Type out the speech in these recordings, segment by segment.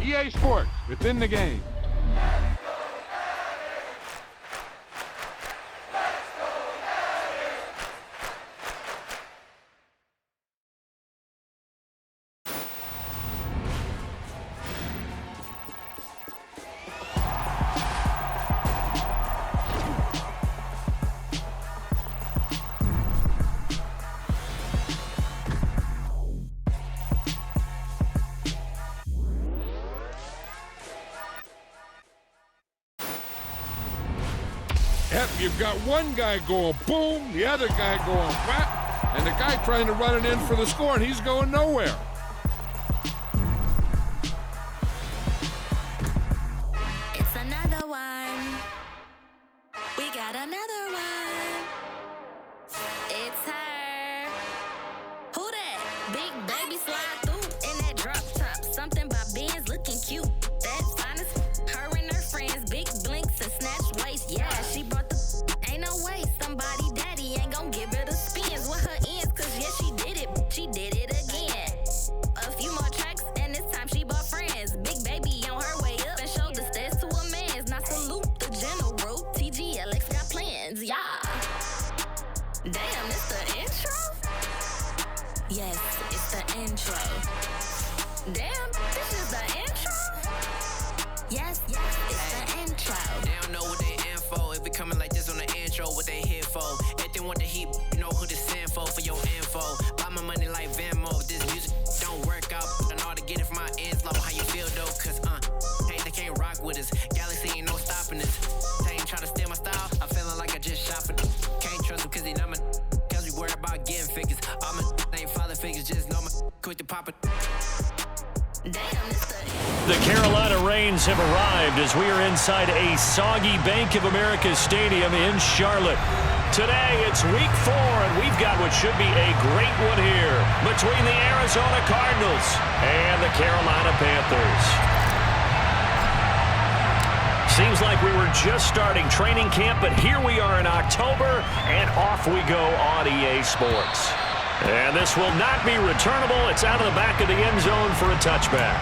EA Sports, it's in the game. Yep, you've got one guy going boom, the other guy going whap, and the guy trying to run it in for the score, and he's going nowhere. It's another one. We got another one. It's her. Who that? Big baby slide through in that drop top. Something about Benz looking cute. That's honest. Her and her friends, big blinks and snatch waist. Yeah, she brought the. Ain't no way somebody daddy ain't gon' give her the spins with her ends. Cause yeah, she did it. She did it again. A few more tracks and this time she bought friends. Big baby on her way up and showed the stairs to a man's. Now salute the general. TGLX got plans. Yeah. Damn, it's the intro? Yes, it's the intro. Damn, this is the intro? Yes, it's the intro. They don't know what they info. If we coming like this on the intro, what they here for? If they want the heat, you know who to send for your info. Buy my money like Venmo. This music don't work out. I know how to get it from my ends low. How you feel though? Cause hey, they can't rock with us. Galaxy ain't no stopping us. They ain't try to steal my style. I'm feeling like I just shot for them. Can't trust him cause he not my. Cause we worried about getting figures. All my ain't father figures. Just know my quick to pop it. Damn, it's The Carolina Rains have arrived as we are inside a soggy Bank of America Stadium in Charlotte. Today, it's week 4, and we've got what should be a great one here between the Arizona Cardinals and the Carolina Panthers. Seems like we were just starting training camp, but here we are in October, and off we go on EA Sports. And this will not be returnable. It's out of the back of the end zone for a touchback.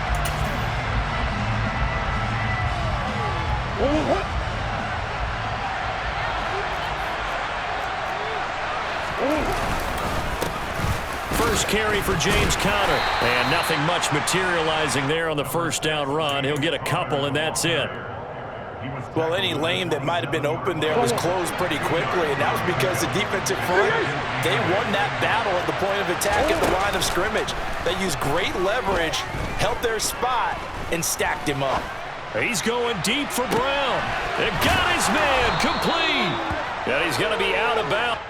First carry for James Conner. And nothing much materializing there on the first down run. He'll get a couple, and that's it. Well, any lane that might have been open there was closed pretty quickly, and that was because the defensive front, they won that battle at the point of attack at the line of scrimmage. They used great leverage, held their spot, and stacked him up. He's going deep for Brown. They got his man complete. And he's going to be out of bounds.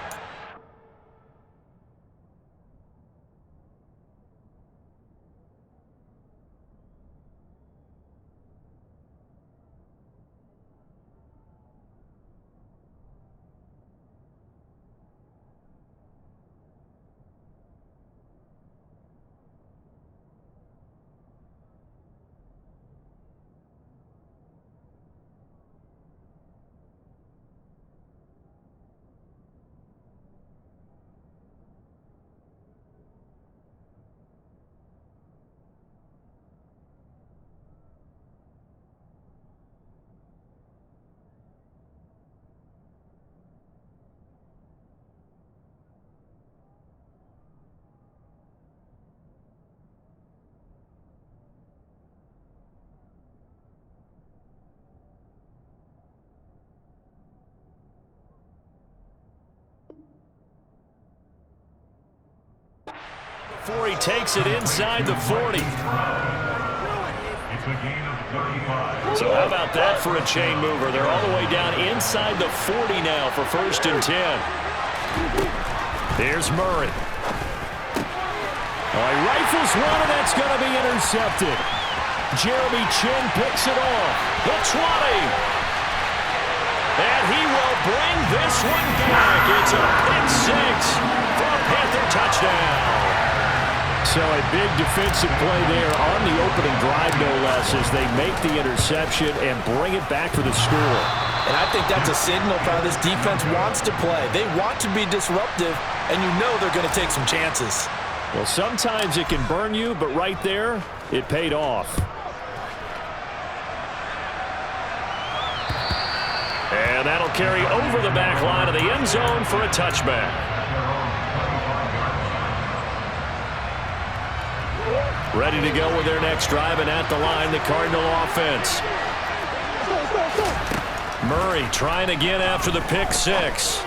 Before he takes it inside the 40. So how about that for a chain mover? They're all the way down inside the 40 now for 1st and 10. There's Murray. Oh, he rifles one, and that's going to be intercepted. Jeremy Chin picks it off. The 20. And he will bring this one back. It's a pick six for a Panther touchdown. So a big defensive play there on the opening drive, no less, as they make the interception and bring it back for the score. And I think that's a signal for how this defense wants to play. They want to be disruptive, and you know they're going to take some chances. Well, sometimes it can burn you, but right there, it paid off. carry over the back line of the end zone for a touchback. Ready to go with their next drive, and at the line, the Cardinal offense. Murray trying again after the pick six.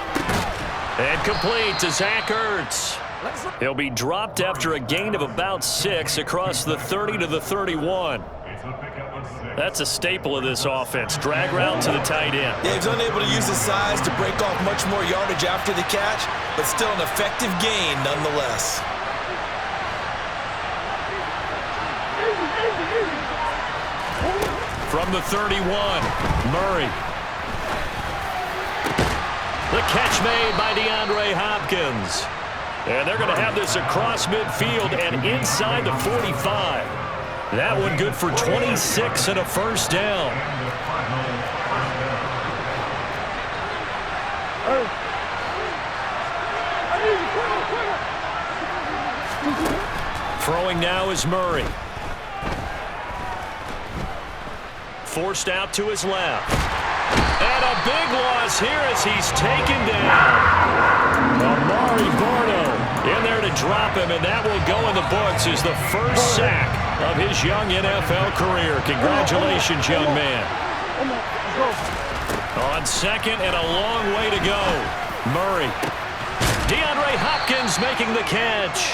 And complete to Zach Ertz. He'll be dropped after a gain of about 6 across the 30 to the 31. That's a staple of this offense. Drag route to the tight end. Yeah, he's unable to use his size to break off much more yardage after the catch, but still an effective gain nonetheless. From the 31, Murray. The catch made by DeAndre Hopkins. And they're going to have this across midfield and inside the 45. That one good for 26 and a first down. Throwing now is Murray. Forced out to his left. And a big loss here as he's taken down. Amari Barno in there to drop him, and that will go in the books as the first sack of his young NFL career. Congratulations, young man. On second and a long way to go. Murray. DeAndre Hopkins making the catch.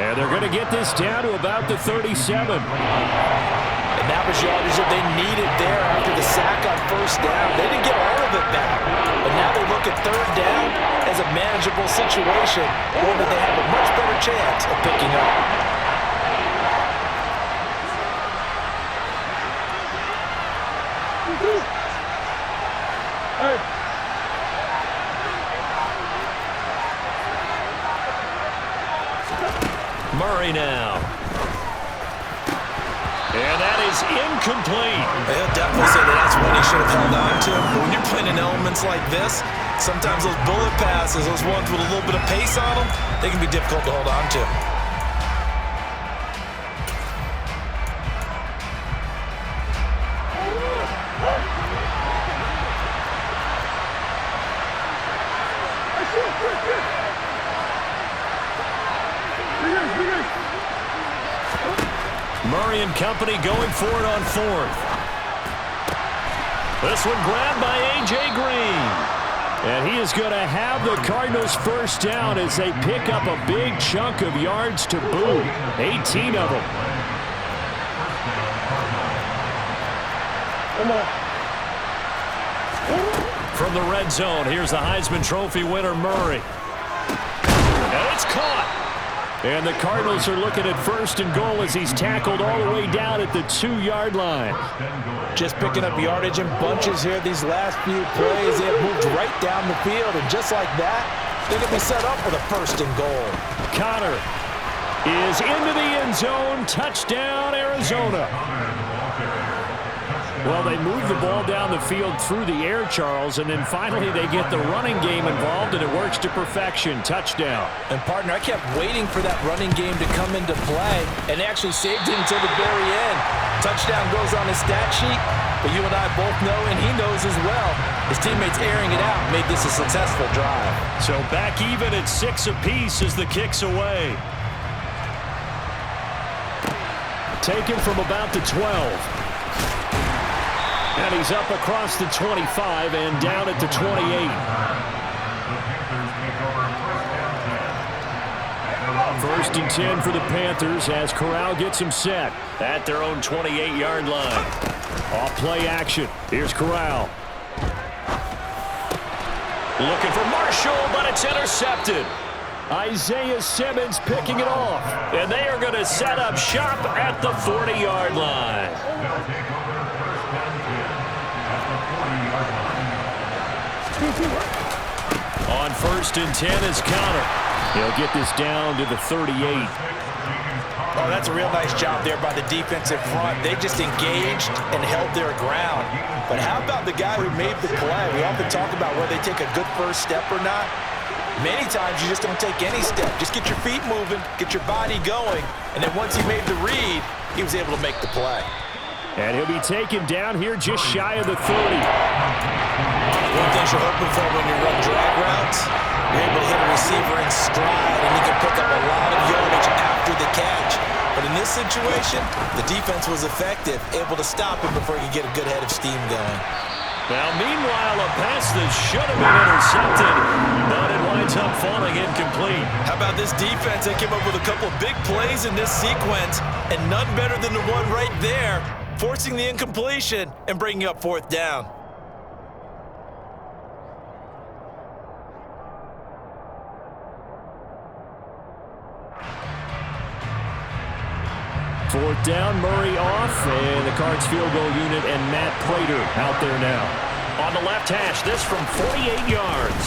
And they're going to get this down to about the 37. And that was yardage that they needed there after the sack on first down. They didn't get all of it back, but now they look at third down as a manageable situation, one that they have a much better chance of picking up. Murray now. And that is incomplete. They'll definitely say that that's one he should have held on to. But when you're playing in elements like this, sometimes those bullet passes, those ones with a little bit of pace on them, they can be difficult to hold on to. Murray and company going for it on fourth. This one grabbed by A.J. Green. And he is going to have the Cardinals first down as they pick up a big chunk of yards to boot. 18 of them. From the red zone, here's the Heisman Trophy winner, Murray. And it's caught. And the Cardinals are looking at first and goal as he's tackled all the way down at the 2-yard line. Just picking up yardage in bunches here these last few plays. They have moved right down the field, and just like that, they're going to be set up with a first and goal. Connor is into the end zone. Touchdown, Arizona. Well, they move the ball down the field through the air, Charles, and then finally they get the running game involved, and it works to perfection. Touchdown. And, partner, I kept waiting for that running game to come into play, and they actually saved it until the very end. Touchdown goes on his stat sheet, but you and I both know, and he knows as well, his teammates airing it out made this a successful drive. So back even at 6 apiece as the kick's away. Taken from about the 12. And he's up across the 25 and down at the 28. First and 10 for the Panthers as Corral gets him set at their own 28-yard line. Off play action. Here's Corral. Looking for Marshall, but it's intercepted. Isaiah Simmons picking it off. And they are going to set up shop at the 40-yard line. On first and 10 is Connor. He'll get this down to the 38. Oh, that's a real nice job there by the defensive front. They just engaged and held their ground. But how about the guy who made the play? We often talk about whether they take a good first step or not. Many times you just don't take any step. Just get your feet moving, get your body going, and then once he made the read, he was able to make the play. And he'll be taken down here just shy of the 30. One thing you're hoping for when you run drag routes, you're able to hit a receiver in stride, and he can pick up a lot of yardage after the catch. But in this situation, the defense was effective, able to stop him before he could get a good head of steam going. Now, meanwhile, a pass that should have been intercepted, but it winds up falling incomplete. How about this defense? They came up with a couple of big plays in this sequence, and none better than the one right there, forcing the incompletion and bringing up 4th down. Fourth down, Murray off, and the Cards field goal unit and Matt Prater out there now. On the left hash, this from 48 yards.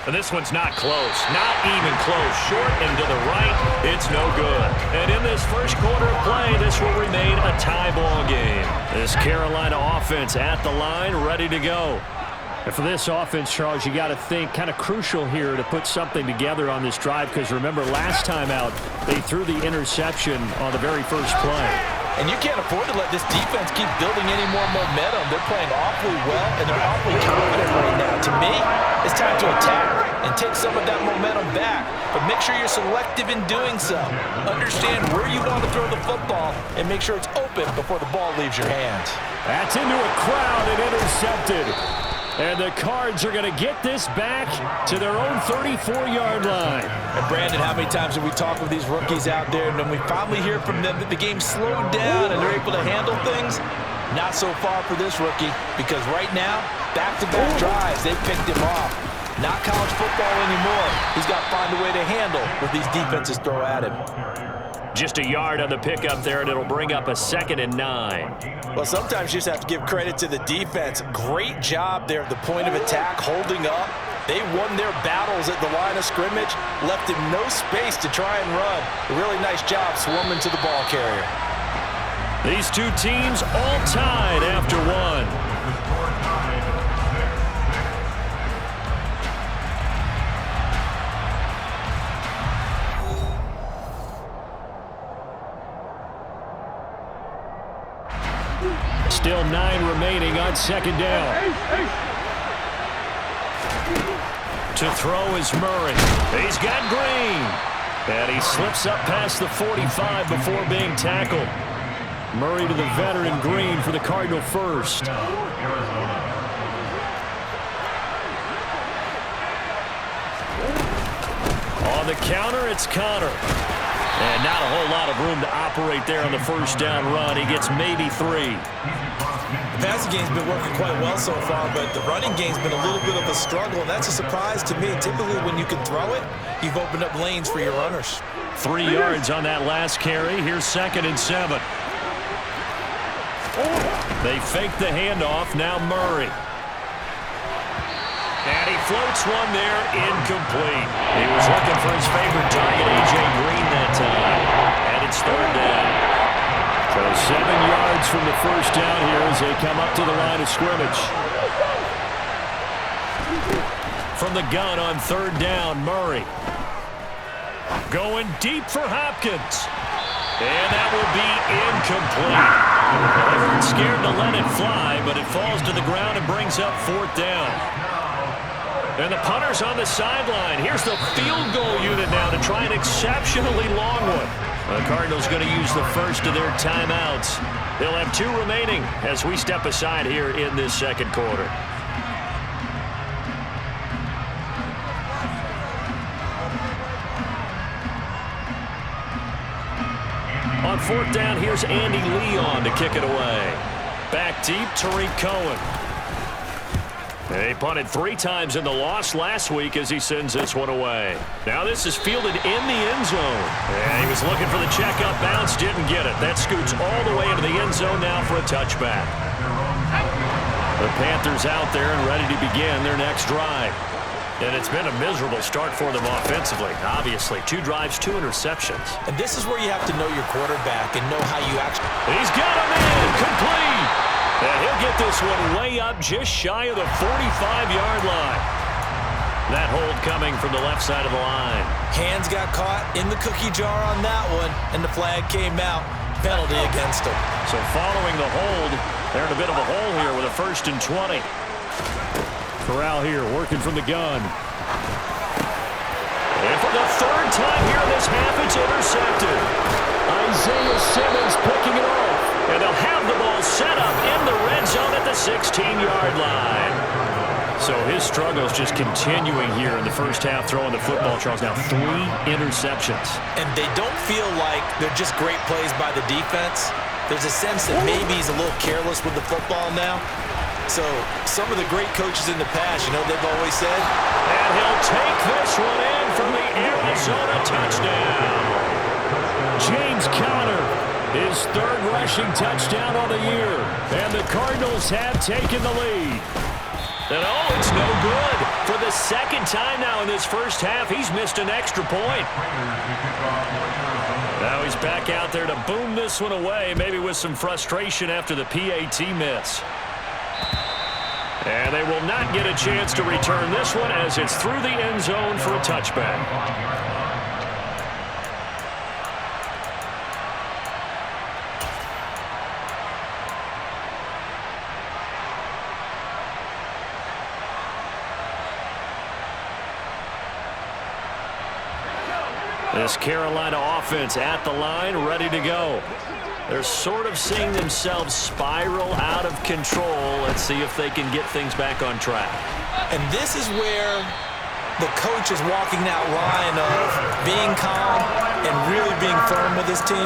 And this one's not close, not even close. Short and to the right, it's no good. And in this first quarter of play, this will remain a tie ball game. This Carolina offense at the line, ready to go. And for this offense, Charles, you got to think kind of crucial here to put something together on this drive, because remember last time out they threw the interception on the very first play. And you can't afford to let this defense keep building any more momentum. They're playing awfully well, and they're awfully confident right now. To me, it's time to attack and take some of that momentum back, but make sure you're selective in doing so. Understand where you want to throw the football and make sure it's open before the ball leaves your hands. That's into a crowd and intercepted. And the Cards are going to get this back to their own 34-yard line. And Brandon, how many times have we talked with these rookies out there, and then we finally hear from them that the game slowed down and they're able to handle things? Not so far for this rookie, because right now, back-to-back drives, they picked him off. Not college football anymore. He's got to find a way to handle what these defenses throw at him. Just a yard on the pickup there, and it'll bring up a 2nd and 9. Well, sometimes you just have to give credit to the defense. Great job there at the point of attack, holding up. They won their battles at the line of scrimmage, left him no space to try and run. A really nice job swarming to the ball carrier. These two teams all tied after one. Still 9 remaining on 2nd down. To throw is Murray. He's got Green. And he slips up past the 45 before being tackled. Murray to the veteran Green for the Cardinal first. On the counter, it's Connor. And not a whole lot of room to operate there on the first down run. He gets maybe 3. The passing game's been working quite well so far, but the running game's been a little bit of a struggle, and that's a surprise to me. Typically, when you can throw it, you've opened up lanes for your runners. 3 yards on that last carry. Here's 2nd and 7. They fake the handoff. Now Murray. And he floats one there, incomplete. He was looking for his favorite target, A.J. Green, that time. And it's 3rd down. So 7 yards from the first down here as they come up to the line of scrimmage. From the gun on 3rd down, Murray. Going deep for Hopkins. And that will be incomplete. They weren't scared to let it fly, but it falls to the ground and brings up 4th down. And the punter's on the sideline. Here's the field goal unit now to try an exceptionally long one. The Cardinals going to use the first of their timeouts. They'll have 2 remaining as we step aside here in this 2nd quarter. On 4th down, here's Andy Leon to kick it away. Back deep, Tariq Cohen. They punted 3 times in the loss last week as he sends this one away. Now this is fielded in the end zone. And he was looking for the checkup bounce, didn't get it. That scoots all the way into the end zone now for a touchback. The Panthers out there and ready to begin their next drive. And it's been a miserable start for them offensively. Obviously, 2 drives, 2 interceptions. And this is where you have to know your quarterback and know how you actually... He's got him in, complete. And he'll get this one way up just shy of the 45-yard line. That hold coming from the left side of the line. Hands got caught in the cookie jar on that one, and the flag came out. Penalty against him. So following the hold, they're in a bit of a hole here with a 1st and 20. Corral here working from the gun. And for the third time here in this half, it's intercepted. Isaiah Simmons picking it off. And they'll have the ball set up in the red zone at the 16-yard line. So his struggles just continuing here in the first half throwing the football, Charles. Now 3 interceptions. And they don't feel like they're just great plays by the defense. There's a sense that maybe he's a little careless with the football now. So some of the great coaches in the past, you know, they've always said. And he'll take this one in from the Arizona touchdown. James Conner, his 3rd rushing touchdown on the year. And the Cardinals have taken the lead. And oh, it's no good. For the 2nd time now in this first half, he's missed an extra point. Now he's back out there to boom this one away, maybe with some frustration after the PAT miss. And they will not get a chance to return this one as it's through the end zone for a touchback. This Carolina offense at the line, ready to go. They're sort of seeing themselves spiral out of control. Let's see if they can get things back on track. And this is where the coach is walking that line of being calm and really being firm with his team.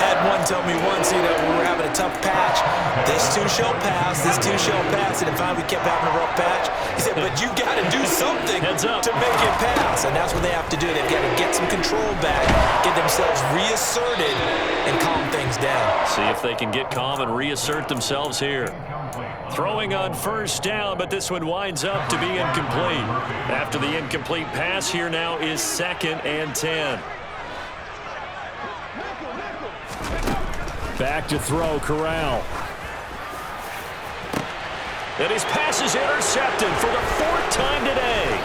Had one tell me once, you know, we were having a tough patch. This too shall pass, this too shall pass. And finally we kept having a rough patch. He said, but you got to do something to make it pass. And that's what they have to do. They've got to get some control back, get themselves reasserted, and calm things down. See if they can get calm and reassert themselves here. Throwing on first down, but this one winds up to be incomplete. After the incomplete pass, here now is 2nd and 10. Back to throw, Corral. And his pass is intercepted for the 4th time today.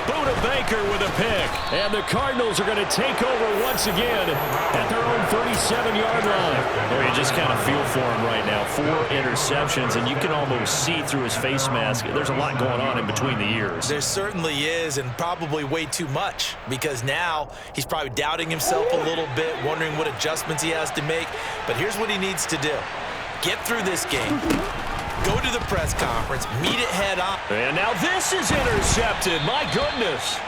Buda Baker with a pick. And the Cardinals are going to take over once again at their own 37-yard line. There, you just kind of feel for him right now. 4 interceptions, and you can almost see through his face mask. There's a lot going on in between the ears. There certainly is, and probably way too much, because now he's probably doubting himself a little bit, wondering what adjustments he has to make. But here's what he needs to do. Get through this game. Go to the press conference, meet it head on. And now this is intercepted. My goodness.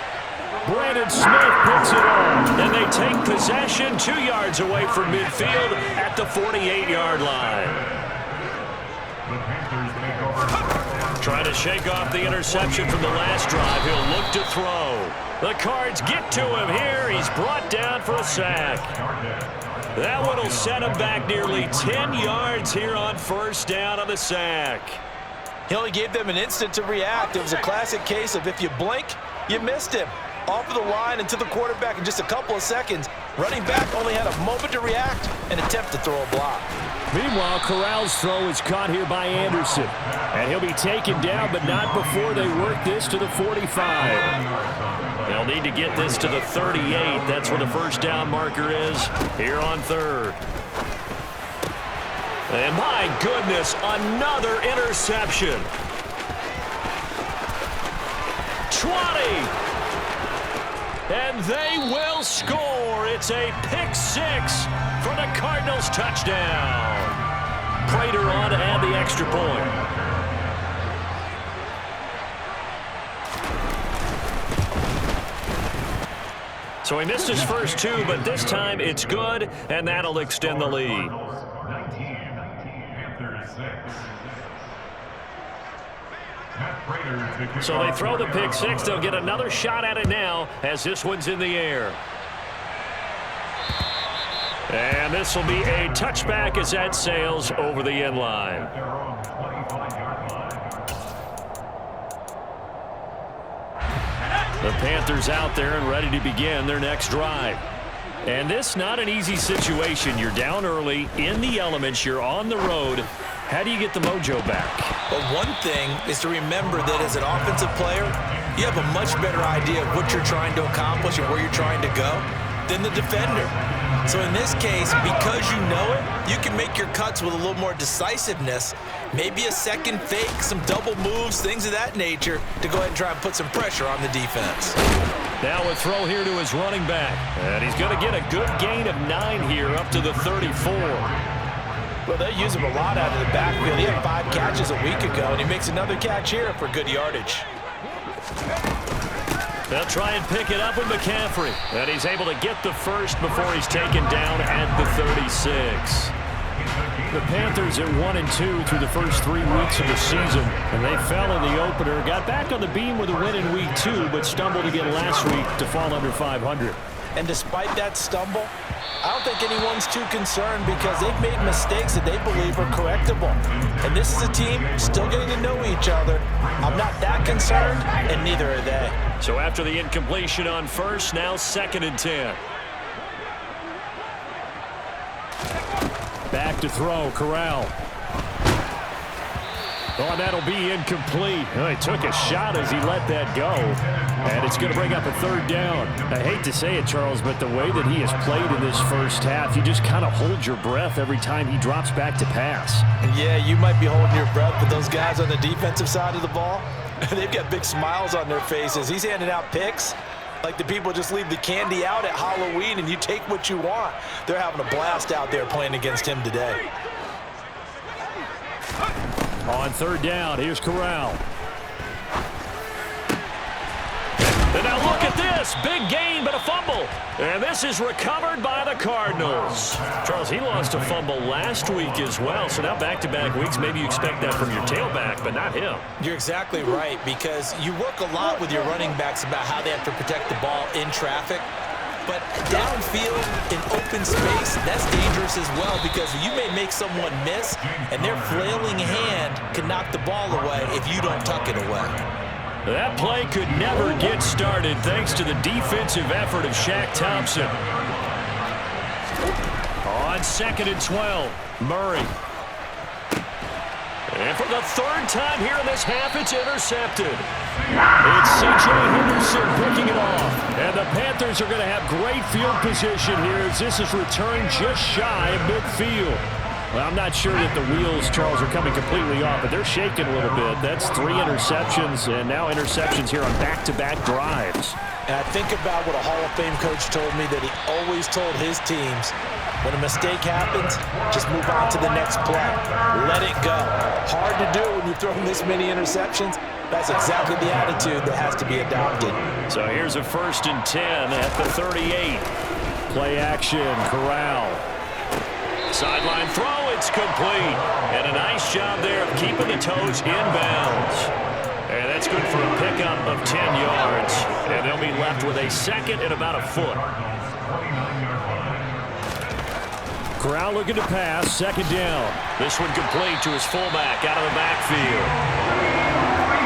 Brandon Smith puts it on. And they take possession 2 yards away from midfield at the 48-yard line. Trying to shake off the interception from the last drive. He'll look to throw. The Cards get to him here. He's brought down for a sack. That one will set him back nearly 10 yards here on first down on the sack. He only gave them an instant to react. It was a classic case of if you blink, you missed him. Off of the line and to the quarterback in just a couple of seconds. Running back only had a moment to react and attempt to throw a block. Meanwhile, Corral's throw is caught here by Anderson. And he'll be taken down, but not before they work this to the 45. They'll need to get this to the 38. That's where the first down marker is here on 3rd. And my goodness, another interception. 20. And they will score. It's a pick-6 for the Cardinals touchdown. Prater on to add the extra point. So he missed his first 2, but this time it's good, and that'll extend the lead. So they throw the pick-6. They'll get another shot at it now as this one's in the air. And this will be a touchback as that sails over the end line. The Panthers out there and ready to begin their next drive. And this not an easy situation. You're down early, in the elements, you're on the road. How do you get the mojo back? Well, one thing is to remember that as an offensive player, you have a much better idea of what you're trying to accomplish and where you're trying to go than the defender. So in this case, because you know it, you can make your cuts with a little more decisiveness. Maybe a second fake, some double moves, things of that nature to go ahead and try and put some pressure on the defense. Now a throw here to his running back. And he's going to get a good gain of 9 here up to the 34. Well, they use him a lot out of the backfield. He had 5 catches a week ago, and he makes another catch here for good yardage. They'll try and pick it up with McCaffrey. And he's able to get the first before he's taken down at the 36. The Panthers at 1-2 through the first 3 weeks of the season, and they fell in the opener. Got back on the beam with a win in week 2, but stumbled again last week to fall under 500. And despite that stumble, I don't think anyone's too concerned because they've made mistakes that they believe are correctable. And this is a team still getting to know each other. I'm not that concerned, and neither are they. So after the incompletion on first, now 2nd and 10. Back to throw, Corral. Oh, that'll be incomplete. Oh, he took a shot as he let that go. And it's going to bring up a 3rd down. I hate to say it, Charles, but the way that he has played in this first half, you just kind of hold your breath every time he drops back to pass. Yeah, you might be holding your breath, but those guys on the defensive side of the ball, they've got big smiles on their faces. He's handing out picks like the people just leave the candy out at Halloween and you take what you want. They're having a blast out there playing against him today. On 3rd down, here's Corral. And now look at this. Big gain, but a fumble. And this is recovered by the Cardinals. Charles, he lost a fumble last week as well. So now back-to-back weeks, maybe you expect that from your tailback, but not him. You're exactly right, because you work a lot with your running backs about how they have to protect the ball in traffic. But downfield in open space, that's dangerous as well, because you may make someone miss, and their flailing hand can knock the ball away if you don't tuck it away. That play could never get started thanks to the defensive effort of Shaq Thompson. On 2nd and 12, Murray. And for the 3rd time here in this half, it's intercepted. It's C.J. Henderson picking it off. And the Panthers are going to have great field position here as this is returned just shy of midfield. Well, I'm not sure that the wheels, Charles, are coming completely off, but they're shaking a little bit. That's 3 interceptions, and now interceptions here on back-to-back drives. And I think about what a Hall of Fame coach told me that he always told his teams, when a mistake happens, just move on to the next play. Let it go. Hard to do when you've thrown this many interceptions. That's exactly the attitude that has to be adopted. So here's a 1st and 10 at the 38. Play action, Corral. Sideline throw, it's complete. And a nice job there of keeping the toes inbounds. And that's good for a pickup of 10 yards. And they'll be left with a 2nd and about a foot. Corral looking to pass, 2nd down. This one complete to his fullback out of the backfield.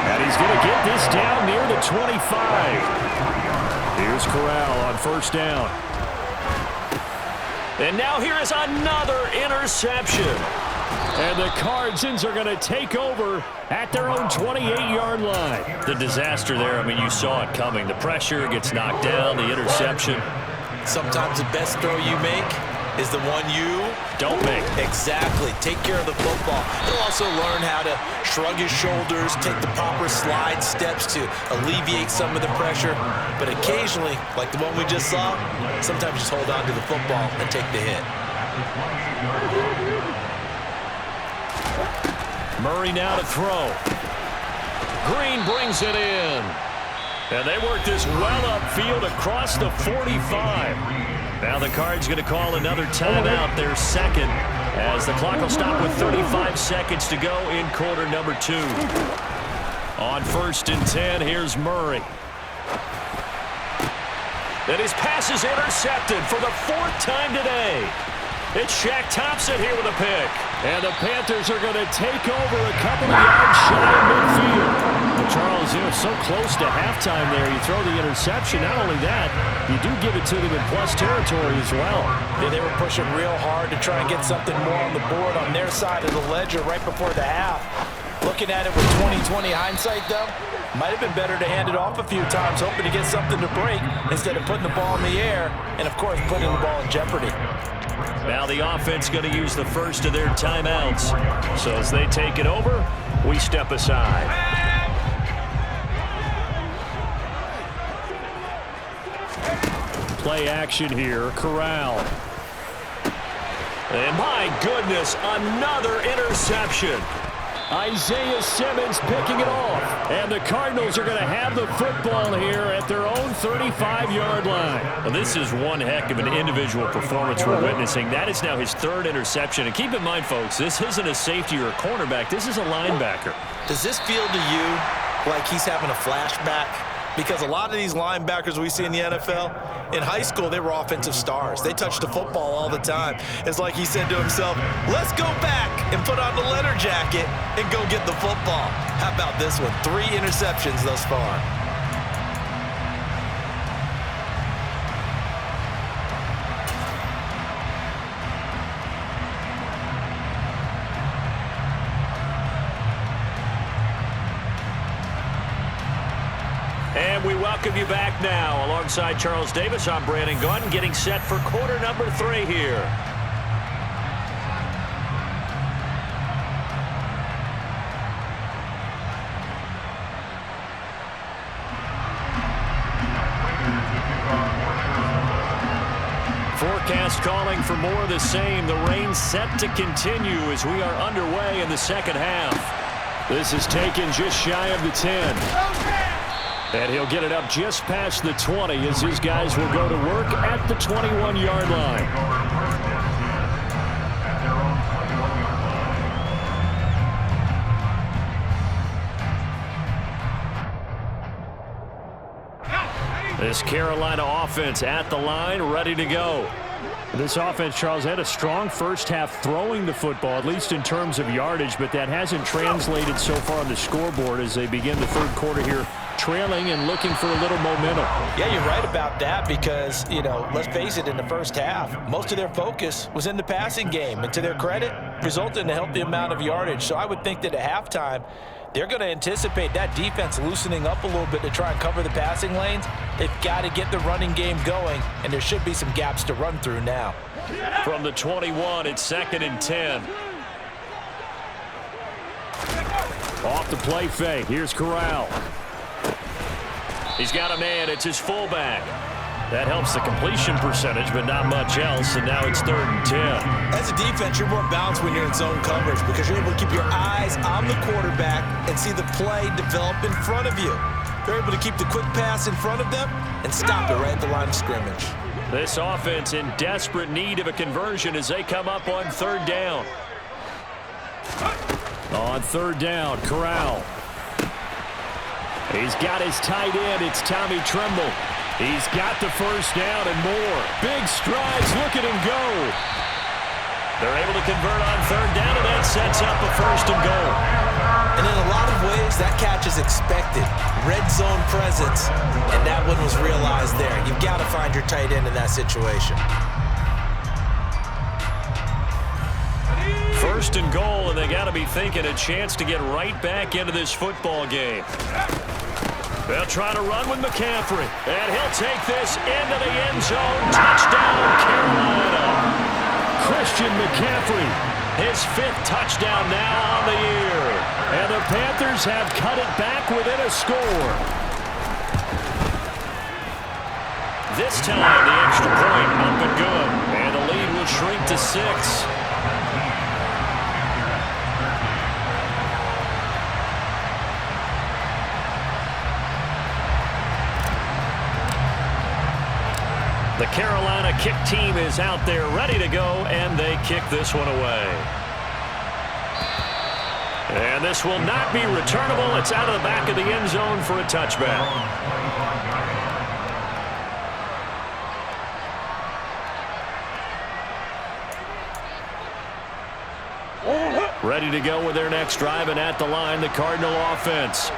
And he's going to get this down near the 25. Here's Corral on 1st down. And now here is another interception. And the Cardsons are going to take over at their own 28-yard line. The disaster there, I mean, you saw it coming. The pressure gets knocked down, the interception. Sometimes the best throw you make is the one you don't make. Exactly. Take care of the football. He'll also learn how to shrug his shoulders, take the proper slide steps to alleviate some of the pressure. But occasionally, like the one we just saw, sometimes just hold on to the football and take the hit. Murray now to throw. Green brings it in. And they work this well upfield across the 45. Now the Cards going to call another timeout, their 2nd, as the clock will stop with 35 seconds to go in quarter number 2. On 1st and 10, here's Murray. And his pass is intercepted for the 4th time today. It's Shaq Thompson here with a pick. And the Panthers are going to take over a couple of yards shy of midfield. Well, Charles, you know, so close to halftime there. You throw the interception. Not only that, you do give it to them in plus territory as well. Yeah, they were pushing real hard to try and get something more on the board on their side of the ledger right before the half. Looking at it with 20/20 hindsight, though, Might have been better to hand it off a few times, hoping to get something to break instead of putting the ball in the air and, of course, putting the ball in jeopardy. Now the offense going to use the first of their timeouts. So as they take it over, we step aside. Play action here. Corral. And my goodness, another interception. Isaiah Simmons picking it off. And the Cardinals are going to have the football here at their own 35-yard line. Well, this is one heck of an individual performance we're witnessing. That is now his third interception. And keep in mind, folks, this isn't a safety or a cornerback. This is a linebacker. Does this feel to you like he's having a flashback? Because a lot of these linebackers we see in the NFL, in high school, they were offensive stars. They touched the football all the time. It's like he said to himself, let's go back and put on the leather jacket and go get the football. How about this one? 3 interceptions thus far. And we welcome you back now. Alongside Charles Davis, I'm Brandon Gaudin, getting set for quarter number 3 here. Forecast calling for more of the same. The rain set to continue as we are underway in the second half. This is taken just shy of the 10. And he'll get it up just past the 20 as his guys will go to work at the 21-yard line. This Carolina offense at the line, ready to go. This offense, Charles, had a strong first half throwing the football, at least in terms of yardage, but that hasn't translated so far on the scoreboard as they begin the third quarter here, trailing and looking for a little momentum. Yeah, you're right about that because, you know, let's face it, in the first half, most of their focus was in the passing game. And to their credit, resulted in a healthy amount of yardage. So I would think that at halftime, they're going to anticipate that defense loosening up a little bit to try and cover the passing lanes. They've got to get the running game going, and there should be some gaps to run through now. From the 21, it's 2nd and 10. Off the play fake. Here's Corral. He's got a man. It's his fullback. That helps the completion percentage, but not much else, and now it's 3rd and 10. As a defense, you're more balanced when you're in zone coverage because you're able to keep your eyes on the quarterback and see the play develop in front of you. They're able to keep the quick pass in front of them and stop it right at the line of scrimmage. This offense in desperate need of a conversion as they come up on 3rd down. On 3rd down, Corral. He's got his tight end. It's Tommy Tremble. He's got the first down and more. Big strides. Look at him go. They're able to convert on 3rd down, and that sets up a 1st and goal. And in a lot of ways, that catch is expected. Red zone presence, and that one was realized there. You've got to find your tight end in that situation. 1st and goal, and they got to be thinking a chance to get right back into this football game. They'll try to run with McCaffrey, and he'll take this into the end zone. Touchdown, Carolina. Christian McCaffrey, his 5th touchdown now on the year. And the Panthers have cut it back within a score. This time, the extra point up and good, and the lead will shrink to 6. The Carolina kick team is out there ready to go, and they kick this one away. And this will not be returnable. It's out of the back of the end zone for a touchback. Ready to go with their next drive, and at the line, the Cardinal offense.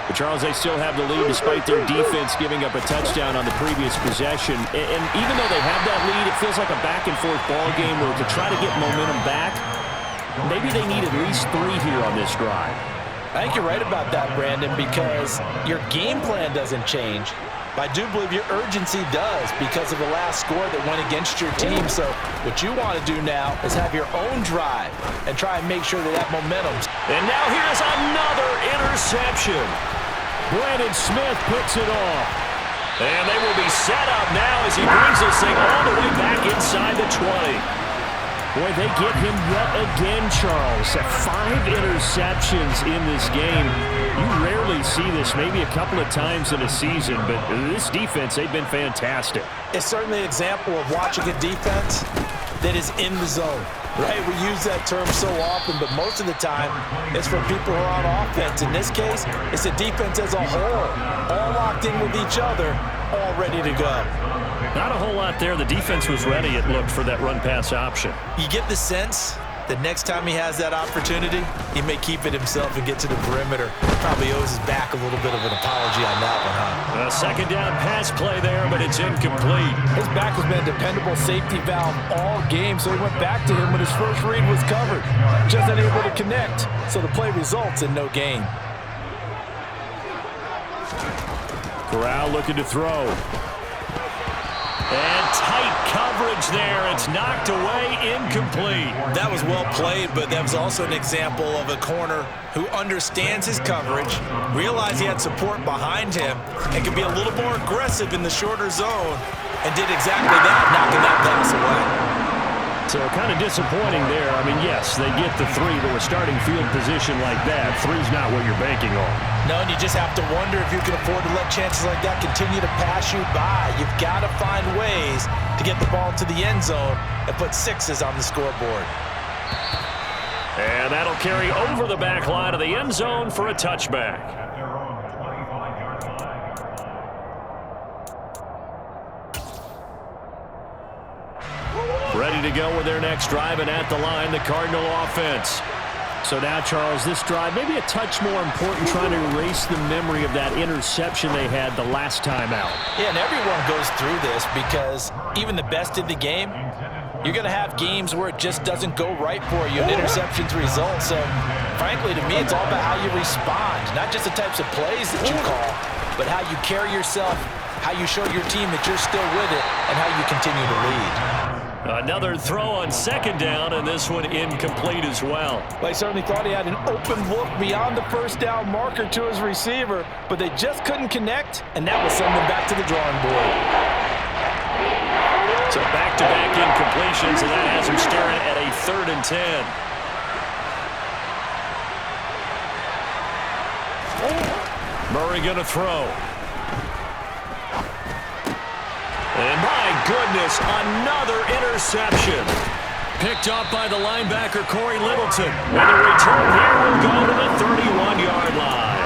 But Charles, they still have the lead despite their defense giving up a touchdown on the previous possession. And even though they have that lead, it feels like a back-and-forth ball game where to try to get momentum back, maybe they need at least 3 here on this drive. I think you're right about that, Brandon, because your game plan doesn't change. But I do believe your urgency does because of the last score that went against your team. So what you want to do now is have your own drive and try and make sure that that momentum. And now here's another interception. Brandon Smith picks it off. And they will be set up now as he brings this thing all the way back inside the 20. Boy, they get him yet again, Charles. 5 interceptions in this game. You rarely see this, maybe a couple of times in a season, but this defense, they've been fantastic. It's certainly an example of watching a defense that is in the zone, right? We use that term so often, but most of the time, it's for people who are on offense. In this case, it's a defense as a whole, all locked in with each other, all ready to go. Not a whole lot there. The defense was ready, it looked, for that run-pass option. You get the sense that next time he has that opportunity, he may keep it himself and get to the perimeter. Probably owes his back a little bit of an apology on that one, huh? A second down pass play there, but it's incomplete. His back has been a dependable safety valve all game, so he went back to him when his first read was covered. Just unable to connect, so the play results in no gain. Corral looking to throw. And tight coverage there. It's knocked away, incomplete. That was well played, but that was also an example of a corner who understands his coverage, realized he had support behind him, and could be a little more aggressive in the shorter zone, and did exactly that, knocking that pass away. So kind of disappointing there. I mean, yes, they get the 3, but with starting field position like that, 3's not what you're banking on. No, and you just have to wonder if you can afford to let chances like that continue to pass you by. You've got to find ways to get the ball to the end zone and put 6s on the scoreboard. And that'll carry over the back line of the end zone for a touchback. Ready to go with their next drive, and at the line, the Cardinal offense. So now, Charles, this drive maybe a touch more important, trying to erase the memory of that interception they had the last time out. Yeah, and everyone goes through this because even the best in the game, you're going to have games where it just doesn't go right for you and interceptions result. So, frankly, to me, it's all about how you respond, not just the types of plays that you call, but how you carry yourself, how you show your team that you're still with it, and how you continue to lead. Another throw on second down, and this one incomplete as well. Well, he certainly thought he had an open look beyond the first down marker to his receiver, but they just couldn't connect, and that will send them back to the drawing board. So back-to-back incompletions, and that has him staring at a 3rd and 10. Murray going to throw. And my goodness, another interception. Picked up by the linebacker, Corey Littleton. And the return here will go to the 31-yard line.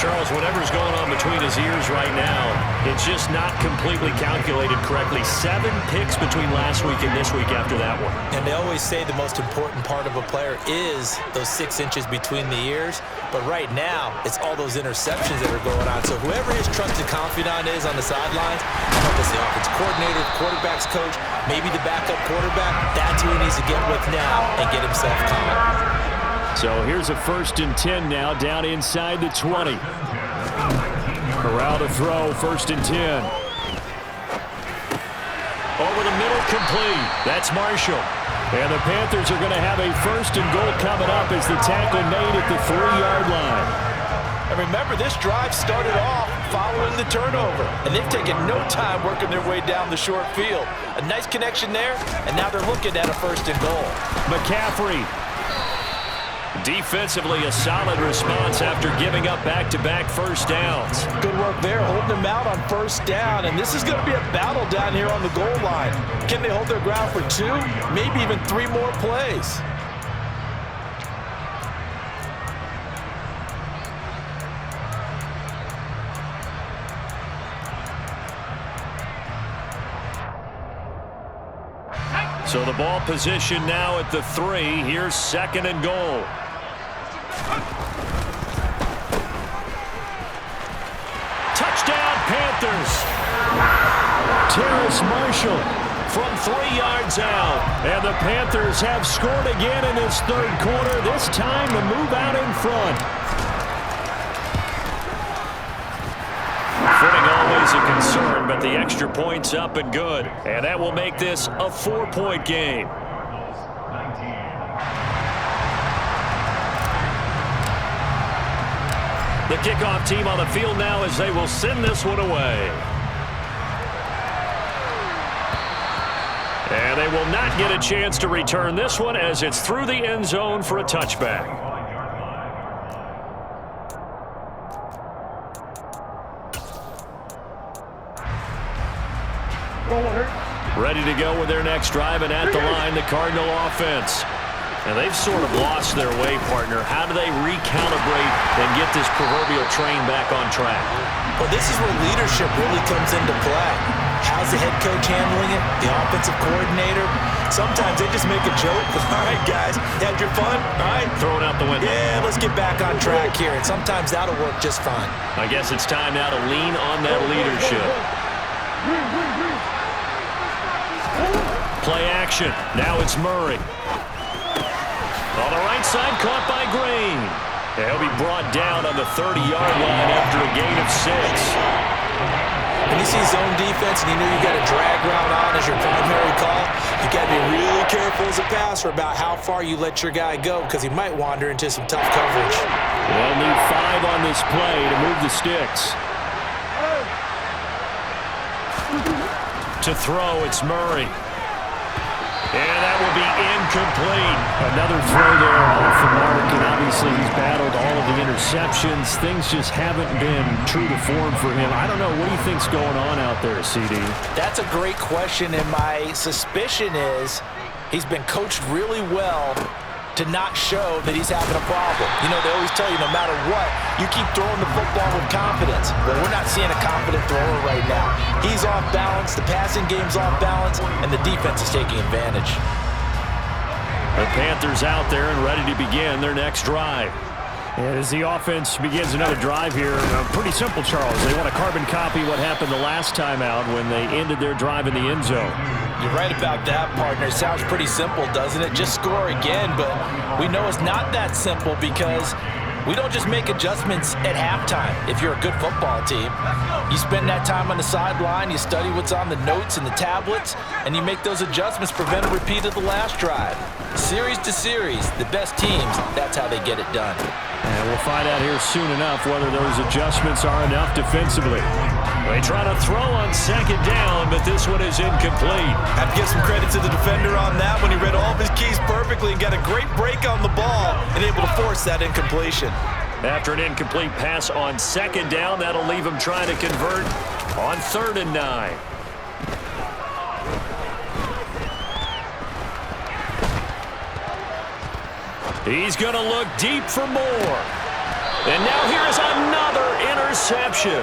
Charles, whatever's going on between his ears right now, it's just not completely calculated correctly. 7 picks between last week and this week after that one. And they always say the most important part of a player is those 6 inches between the ears. But right now, it's all those interceptions that are going on. So whoever his trusted confidant is on the sidelines, whether it's the offense coordinator, the quarterback's coach, maybe the backup quarterback, that's who he needs to get with now and get himself calm. So here's a 1st and 10 now, down inside the 20. Corral to throw, 1st and 10. Over the middle, complete. That's Marshall. And the Panthers are going to have a 1st and goal coming up as the tackle made at the 3-yard line. And remember, this drive started off following the turnover, and they've taken no time working their way down the short field. A nice connection there, and now they're looking at a 1st and goal. McCaffrey. Defensively, a solid response after giving up back-to-back 1st downs. Good work there, holding them out on 1st down, and this is going to be a battle down here on the goal line. Can they hold their ground for 2, maybe even 3 more plays? So the ball position now at the 3. Here's 2nd and goal. Touchdown, Panthers. Terrace Marshall from 3 yards out. And the Panthers have scored again in this 3rd quarter. This time to move out in front. always a concern, but the extra point's up and good. And that will make this a 4-point game. The kickoff team on the field now as they will send this one away. And they will not get a chance to return this one as it's through the end zone for a touchback. Ready to go with their next drive, and at the line, the Cardinal offense. And they've sort of lost their way, partner. How do they recalibrate and get this proverbial train back on track? Well, this is where leadership really comes into play. How's the head coach handling it? The offensive coordinator? Sometimes they just make a joke. All right, guys, had your fun? All right. Throw it out the window. Yeah, let's get back on track here. And sometimes that'll work just fine. I guess it's time now to lean on that leadership. Play action. Now it's Murray. On the right side, caught by Green. And he'll be brought down on the 30-yard line after a gain of 6. When you see zone defense and you know you got a drag route on as your primary call, you got to be really careful as a passer about how far you let your guy go because he might wander into some tough coverage. They'll need 5 on this play to move the sticks. To throw, it's Murray. And that will be incomplete. Another throw there off the mark, and obviously he's battled all of the interceptions. Things just haven't been true to form for him. I don't know. What do you think's going on out there, CD? That's a great question, and my suspicion is he's been coached really well to not show that he's having a problem. You know, they always tell you no matter what, you keep throwing the football with confidence. Well, we're not seeing a confident thrower right now. He's off balance, the passing game's off balance, and the defense is taking advantage. The Panthers out there and ready to begin their next drive. And as the offense begins another drive here, pretty simple, Charles. They want to carbon copy what happened the last time out when they ended their drive in the end zone. You're right about that, partner. It sounds pretty simple, doesn't it? Just score again, but we know it's not that simple because we don't just make adjustments at halftime. If you're a good football team, you spend that time on the sideline, you study what's on the notes and the tablets, and you make those adjustments, prevent a repeat of the last drive. Series to series, the best teams, that's how they get it done. And we'll find out here soon enough whether those adjustments are enough defensively. They try to throw on second down, but this one is incomplete. Have to give some credit to the defender on that when he read all of his keys perfectly and got a great break on the ball and able to force that incompletion. After an incomplete pass on second down, that'll leave him trying to convert on 3rd and 9. He's going to look deep for more. And now here's another interception.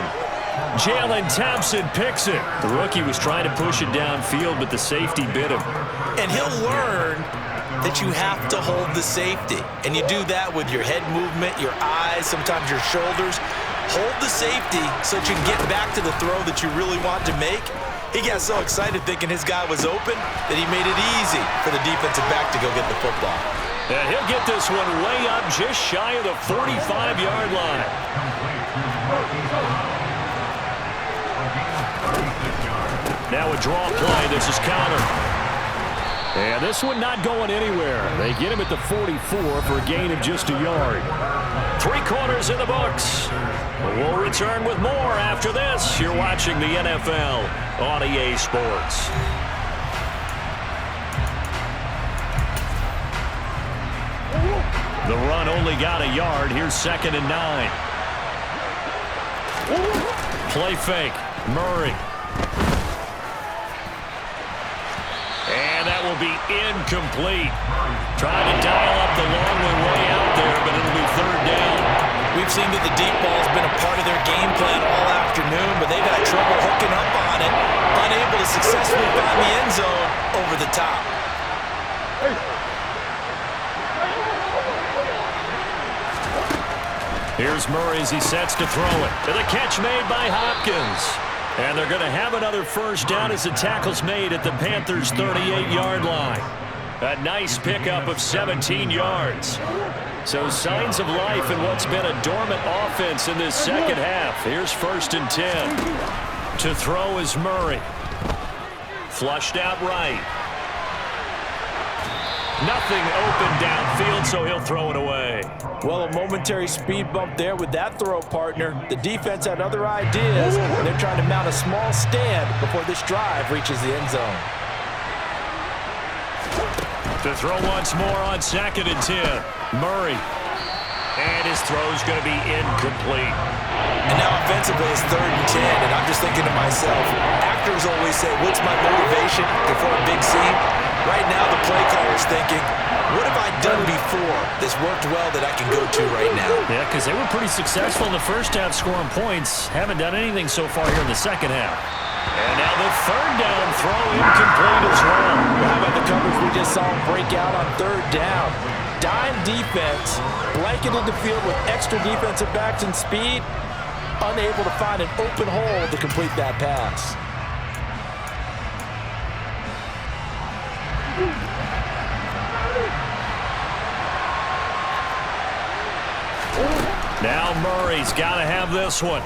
Jalen Thompson picks it. The rookie was trying to push it downfield, but the safety bit him. And he'll learn that you have to hold the safety. And you do that with your head movement, your eyes, sometimes your shoulders. Hold the safety so that you can get back to the throw that you really want to make. He got so excited thinking his guy was open that he made it easy for the defensive back to go get the football. And he'll get this one way up just shy of the 45-yard line. Now a draw play. This is counter. And this one not going anywhere. They get him at the 44 for a gain of just a yard. 3 quarters in the books. We'll return with more after this. You're watching the NFL on EA Sports. The run only got a yard. Here's 2nd and 9. Play fake. Murray. And that will be incomplete. Trying to dial up the long way out there, but it'll be 3rd down. We've seen that the deep ball has been a part of their game plan all afternoon, but they've had trouble hooking up on it, unable to successfully find the end zone over the top. Here's Murray as he sets to throw it. To the catch made by Hopkins. And they're going to have another first down as the tackle's made at the Panthers' 38-yard line. A nice pickup of 17 yards. So signs of life in what's been a dormant offense in this second half. Here's 1st and 10. To throw is Murray. Flushed out right. Nothing open downfield, so he'll throw it away. Well, a momentary speed bump there with that throw, partner. The defense had other ideas, and they're trying to mount a small stand before this drive reaches the end zone. To throw once more on 2nd and 10. Murray. And his throw's going to be incomplete. And now offensively it's 3rd and 10, and I'm just thinking to myself, actors always say, what's my motivation before a big scene? Right now the play caller's thinking, what have I done before this worked well that I can go to right now? Yeah, because they were pretty successful in the first half scoring points. Haven't done anything so far here in the second half. And now the 3rd down throw incomplete as well. How about the coverage we just saw him break out on 3rd down? Dime defense, blanketed the field with extra defensive backs and speed, unable to find an open hole to complete that pass. Now Murray's got to have this one.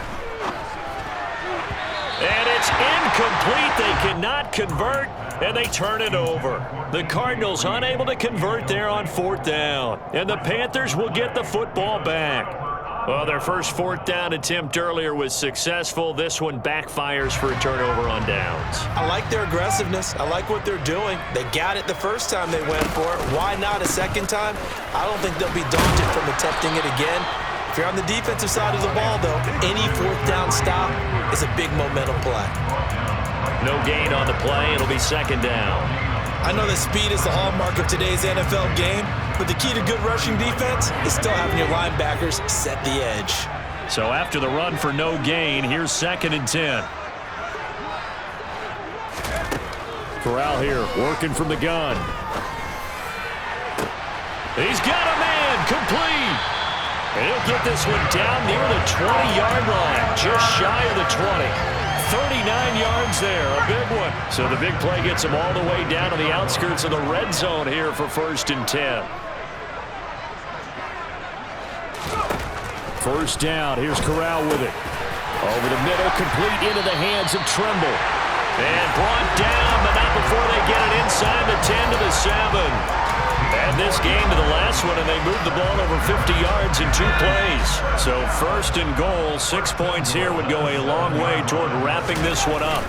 And it's incomplete. They cannot convert, and they turn it over. The Cardinals unable to convert there on 4th down. And the Panthers will get the football back. Well, their first 4th down attempt earlier was successful. This one backfires for a turnover on downs. I like their aggressiveness. I like what they're doing. They got it the first time they went for it. Why not a second time? I don't think they'll be daunted from attempting it again. If you're on the defensive side of the ball, though, any 4th down stop is a big momentum play. No gain on the play. It'll be 2nd down. I know that speed is the hallmark of today's NFL game, but the key to good rushing defense is still having your linebackers set the edge. So after the run for no gain, here's 2nd and 10. Corral here, working from the gun. He's got a man, complete. And he'll get this one down near the 20-yard line, just shy of the 20. 39 yards there, a big one. So the big play gets him all the way down to the outskirts of the red zone here for 1st and 10. 1st down, here's Corral with it. Over the middle, complete into the hands of Trimble. And brought down, but not before they get it inside the 10 to the 7. Add this game to the last one, and they moved the ball over 50 yards in 2 plays. So 1st and goal, 6 points here would go a long way toward wrapping this one up.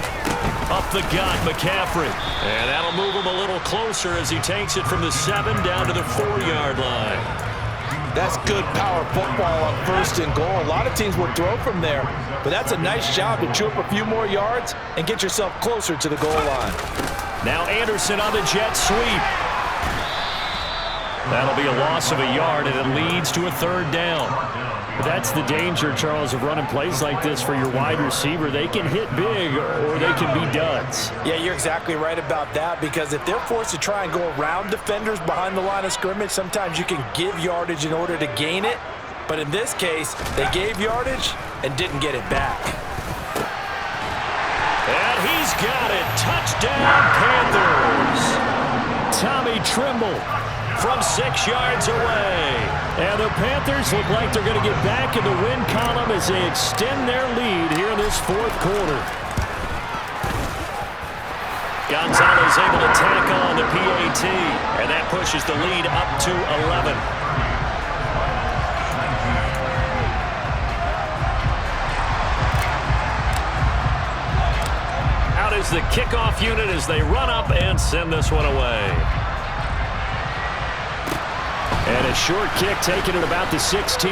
Up the gut, McCaffrey. And that'll move him a little closer as he takes it from the 7 down to the 4-yard line. That's good power football on 1st and goal. A lot of teams will throw from there, but that's a nice job to chew up a few more yards and get yourself closer to the goal line. Now Anderson on the jet sweep. That'll be a loss of a yard, and it leads to a 3rd down. But that's the danger, Charles, of running plays like this for your wide receiver. They can hit big, or they can be duds. Yeah, you're exactly right about that, because if they're forced to try and go around defenders behind the line of scrimmage, sometimes you can give yardage in order to gain it. But in this case, they gave yardage and didn't get it back. And he's got it. Touchdown, Panthers. Tommy Trimble from 6 yards away. And the Panthers look like they're going to get back in the win column as they extend their lead here in this 4th quarter. Gonzalez able to tack on the PAT, and that pushes the lead up to 11. Out is the kickoff unit as they run up and send this one away. And a short kick taken at about the 16.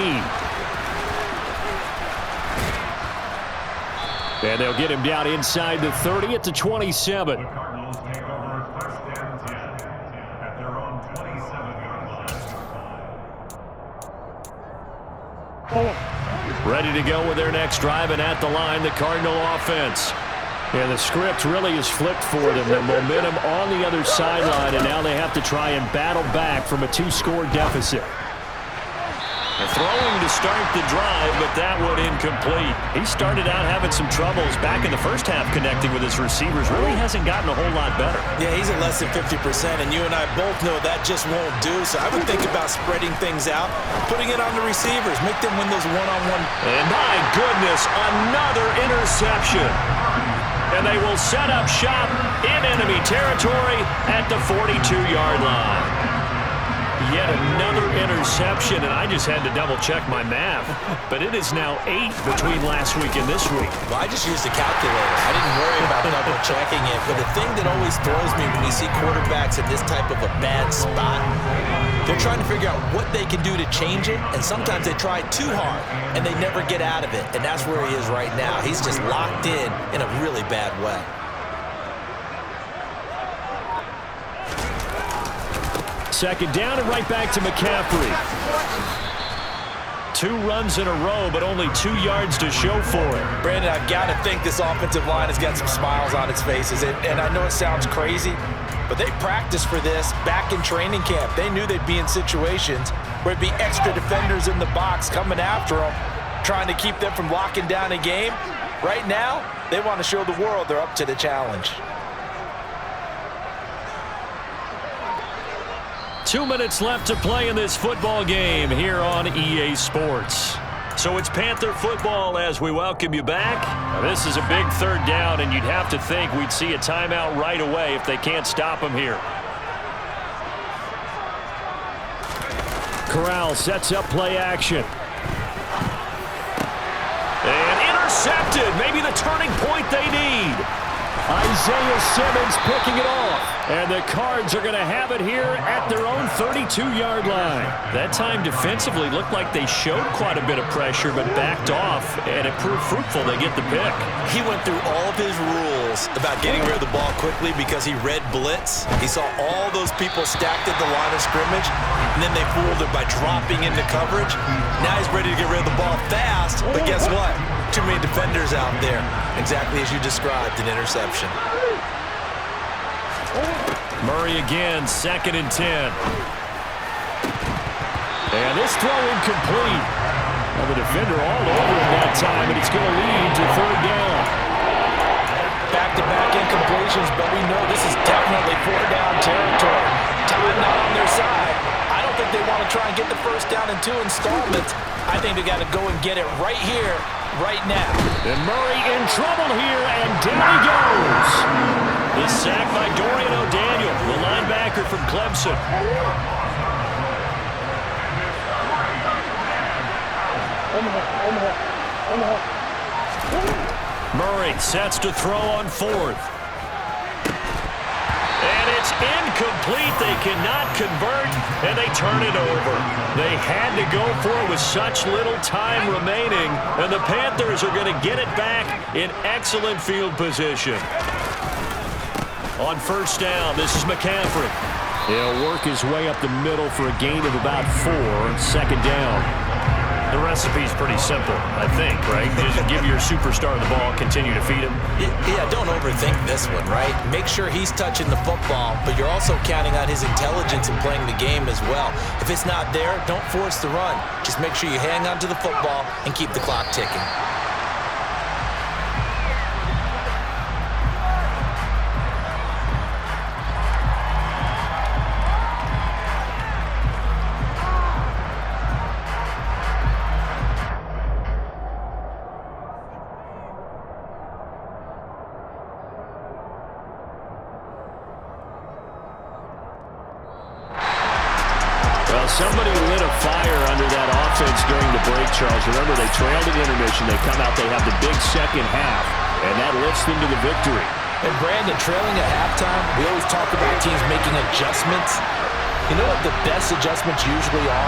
And they'll get him down inside the 30 at the 27. Ready to go with their next drive, and at the line, the Cardinal offense. And the script really is flipped for them. The momentum on the other sideline, and now they have to try and battle back from a 2-score deficit. Throwing to start the drive, but that one incomplete. He started out having some troubles back in the first half connecting with his receivers. Really hasn't gotten a whole lot better. Yeah, he's at less than 50%, and you and I both know that just won't do. So I would think about spreading things out, putting it on the receivers, make them win those one-on-one. And my goodness, another interception. and they will set up shop in enemy territory at the 42-yard line. Yet another interception, and I just had to double-check my math. But it is now 8 between last week and this week. Well, I just used a calculator. I didn't worry about double-checking it. But the thing that always throws me when you see quarterbacks in this type of a bad spot, they're trying to figure out what they can do to change it, and sometimes they try too hard, and they never get out of it. And that's where he is right now. He's just locked in a really bad way. Second down and right back to McCaffrey. 2 runs in a row, but only 2 yards to show for it. Brandon, I've got to think this offensive line has got some smiles on its faces. And I know it sounds crazy, but they practiced for this back in training camp. They knew they'd be in situations where it'd be extra defenders in the box coming after them, trying to keep them from locking down a game. Right now, they want to show the world they're up to the challenge. 2 minutes left to play in this football game here on EA Sports. So it's Panther football as we welcome you back. Now this is a big third down, and you'd have to think we'd see a timeout right away if they can't stop them here. Corral sets up play action. And intercepted. Maybe the turning point they need. Isaiah Simmons picking it off. And the Cards are going to have it here at their own 32-yard line. That time defensively looked like they showed quite a bit of pressure but backed off, and it proved fruitful. They get the pick. He went through all of his rules about getting rid of the ball quickly because he read blitz. He saw all those people stacked at the line of scrimmage, and then they fooled him by dropping into coverage. Now he's ready to get rid of the ball fast, but guess what? Too many defenders out there. Exactly as you described, an interception. Murray again, 2nd and 10. And this throw incomplete. Now the defender all over him that time, and it's going to lead to 3rd down. Back-to-back incompletions, but we know this is definitely 4th-down territory. Time not on their side. I don't think they want to try and get the 1st down in 2 installments. I think they got to go and get it right here, right now. And Murray in trouble here, and down he goes. The sack by Dorian O'Daniel, the linebacker from Clemson. Murray sets to throw on 4th. And it's incomplete. They cannot convert, and they turn it over. They had to go for it with such little time remaining, and the Panthers are going to get it back in excellent field position. On 1st down, this is McCaffrey. He'll work his way up the middle for a gain of about 4, 2nd down. The recipe's pretty simple, I think, right? Just give your superstar the ball, continue to feed him. Yeah, don't overthink this one, right? Make sure he's touching the football, but you're also counting on his intelligence in playing the game as well. If it's not there, don't force the run. Just make sure you hang on to the football and keep the clock ticking. Somebody lit a fire under that offense during the break, Charles. Remember, they trailed at intermission. They come out, they have the big second half, and that lifts them to the victory. And Brandon, trailing at halftime, we always talk about teams making adjustments. You know what the best adjustments usually are?